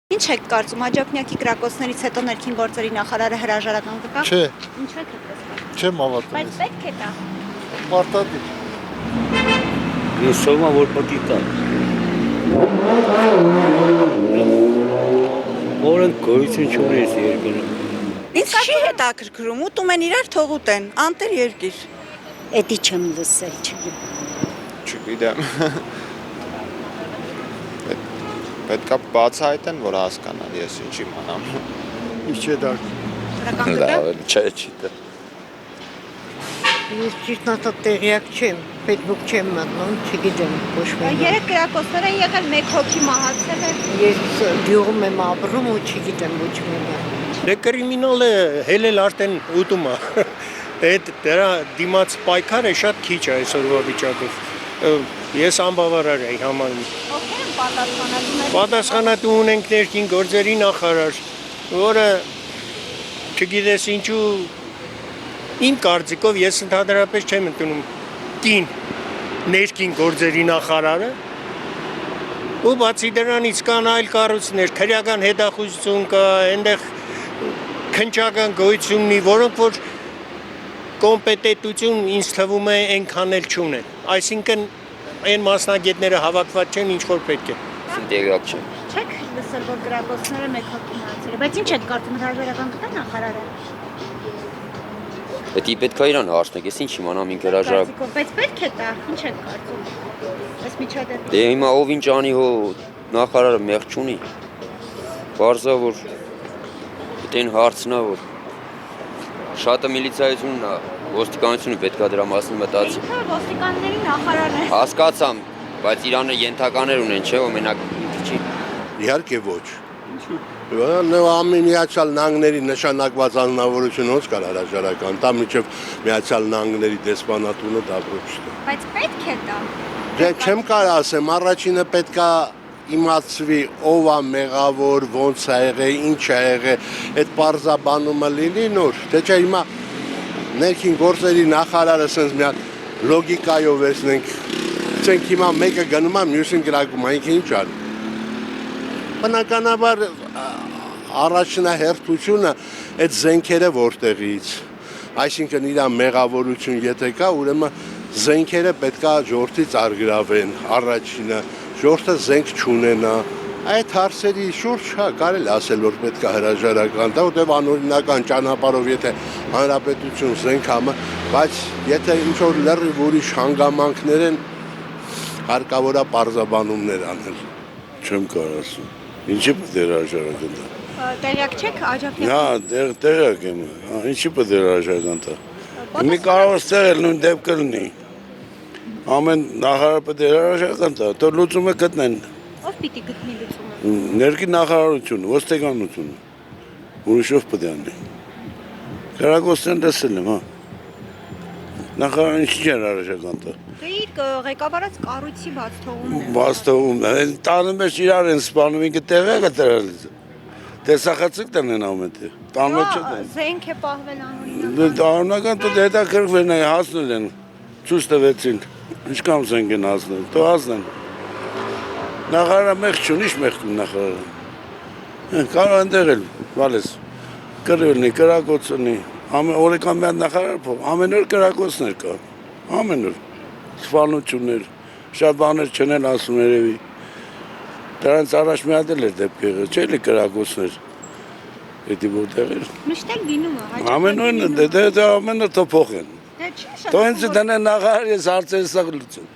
Ինչ եք կարծում, աջակնյակի կրակոցներից հետո ներքին գործերի նախարարը հրաժարական կտա։ Չէ։ Ինչու եք այդպես կարծում։ Չեմ հավատում։ Բայց պետք է տա։ Պարտադիր։ Ես սովորում եմ, որ պետք է տա։ Որոնք գոյություն չունի այս երկրում։ Ինձ չի հետաքրքրում, ուտում են իրար, թող ուտեն, անտեր երկիր։ Էդի չեմ լսել, Չգիտեմ։ Պետք է բացահայտեն, որ հասկանան, ես ինչ իմանամ։ Ինչ է դա։ Հրական կտա։ Չէ, չի դա։ Ես ճիշտ նատատ տեղյակ չեմ, պետբուկ չեմ մտնում, չգիտեմ ոչ մեկ։ Երեք կրակոցներ են եղել, մեկ հոգի մահացել է։ Ես գյուղում եմ ապրում ու չգիտեմ ոչ մեկ։ Դե կրիմինալը հելել արդեն ուտում է։ Այդ դրա դիմաց պայքարը շատ քիչ է այսօրվա վիճակով։ Ես անբավարար եմ համարում։ Ովքեր են պատասխանատու։ Պատասխանատու ունենք ներքին գործերի նախարար, որը չգիտես ինչու իմ կարծիքով ես ընդհանրապես չեմ ընդունում կին ներքին գործերի նախարարը ու բացի դրանից կան այլ կառույցներ, քրեական հետախուզություն կա, այնտեղ քննչական գոյություն ունի, որոնք որ կոմպետենտություն ինձ թվում է այնքան էլ չունեն։ Այսինքն այն մասնագետները հավաքված չեն, ինչ որ պետք է։ Տեղյակ չեմ։ Չեք լսել, որ կրակոցները մեկ հոգի մահացել է, բայց ինչ եք կարծում, հրաժարական կտա նախարարը։ Պետք է իրան հարցնեք, ես ինչ իմանամ ինքը հրաժարակ։ Բայց պետք է տա, ինչ եք կարծում։ Այս միջադեպը։ Դե հիմա ով ինչ անի հո նախարարը մեղ չունի։ Բարձա որ դեն հարցնա որ շատը միլիցիայությունն է, ոստիկանությունը պետք է դրա մասին մտածի։ Ինքը ոստիկանների նախարարն է։ Հասկացամ, բայց Իրանը ենթականեր ունեն, չէ՞ որ մենակ ինքը չի։ Իհարկե ոչ։ Միացյալ Նահանգների նշանակված անձնավորություն ոնց կար հրաժարական տա միջև Միացյալ Նահանգների դեսպանատունը դապրոց չտա։ Բայց պետք է տա։ Դե չեմ կարող ասեմ, առաջինը պետքա իմացվի ով է մեղավոր, ոնց է եղել, ինչ է եղել, այդ բարձաբանումը լինի նոր։ Դե չէ հիմա ներքին գործերի նախարարը sense մի հատ լոգիկայով վերցնենք, ցենք հիմա մեկը գնում է, մյուսին գրակում, ինքը ինչ անի։ Բնականաբար առաջնահերթությունը այդ զենքերը որտեղից, այսինքն իր մեղավորություն եթե կա, ուրեմն զենքերը պետքա ժողովրդից արգրավեն, առաջինը, ժողովուրդը զենք չունենա, այդ հարցերի շուրջ կարելի ասել, որ պետքա հրաժարական տա, որտեղ անօրինական ճանապարհով եթե հանրապետություն զենք համը, բայց եթե ինչ որ լրիվ ուրիշ հանգամանքներ են, հարկավոր է պարզաբանումներ անել։ Չեմ կարող ասում։ Ինչի պետք է հրաժարական տա։ Տեղյակ չեք աջակնյակ։ Հա, տեղյակ եմ։ Ինչի պետք է հրաժարական տա։ Մի կարող է ստեղել նույն դեպքը լինի։ Ամեն նախարար պետք է հրաժարական տա, թող լուծումը գտնեն։ Ով պիտի գտնի լուծումը։ Ներքին նախարարությունը, ոստիկանությունը։ Ուրիշով պետք է անի։ Կրակոցներն տեսել եմ, հա։ Նախարարը ինչի՞ չէ հրաժարական տա։ Դե իր ղեկավարած կառույցի բաց թողումն է։ Բաց թողում, տանում ես իրար են սպանում, ինքը տեղյակ է դրել։ Տեսախցիկ տնեն ամենտեղ։ Տանում է չէ։ Զենք է պահվել անօրինական։ Անօրինական դե հետաքրքրվել են, հասնել են, ցույց տվեցին։ Ինչքան զենք են հասնել, թող հասնեն։ Նախարարը մեղ չունի, ի՞նչ մեղ ունի նախարարը։ Կարող են դերել, վալես։ Կրելնի, կրակոցնի, օրեկան մի հատ նախարար փոխ, ամեն օր կրակոցներ կա։ Ամեն օր։ Սպանություններ, շատ բաներ չեն էլ ասում երևի։ Դրանց առաջ մի հատ էլ էր դեպք եղել, չէ՞ լի կրակոցներ։ Էդի որտեղ էր։ Միշտ էլ լինում է։ Ամեն օր դե ամեն օր թող փոխեն։ Դե չի շատ։ Թող ինձ դնեն նախարար, ես հարցերս լուծեմ։